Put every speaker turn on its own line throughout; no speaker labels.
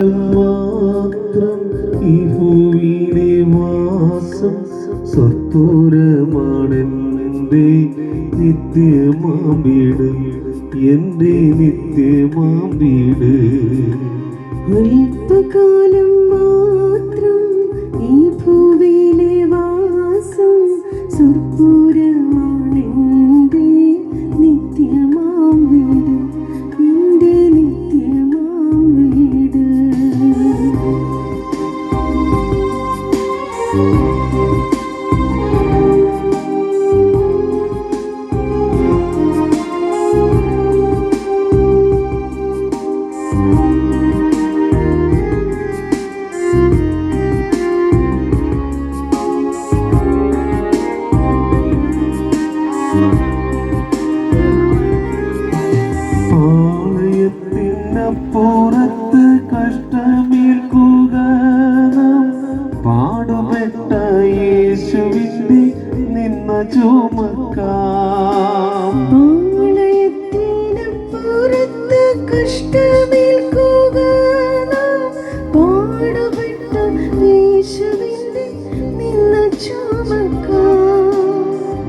മാത്രം ഈ ഭൂമിയിലെ വാസം സ്വർപ്പൂരമാണെന്റെ നിത്യമാം വീട്, എന്റെ നിത്യമാം വീട്.
അല്പകാലം മാത്രം ഈ ഭൂമിയിലെ വാസം സ്വർപ്പൂരമാണെന്റെ നിത്യമാം വീട്, എന്റെ നിത്യമാം വീട്.
പാളയത്തിനപ്പുറത്ത് കഷ്ടമേൽക്കുക പാടുപെട്ട യേശുവിന്റെ നിന്ന ചുമക്കാം.
പാളയത്തിനപ്പുറത്ത് കഷ്ടമേൽക്കുക പാടുപെട്ട യേശുവിന്റെ നിന്ന ചുമക്കാം.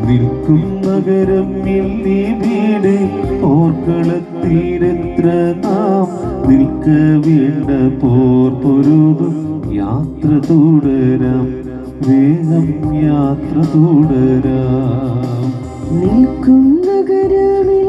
നിൽക്കും നഗരം എല്ലി വീട് പോർക്കളത്തീരത്ര നാം നിൽക്ക വേണ്ട പോർ പൊരുതും യാത്ര തുടരാം, വേഗം യാത്ര തുടരാം.
നിൽക്കും നഗരമിൽ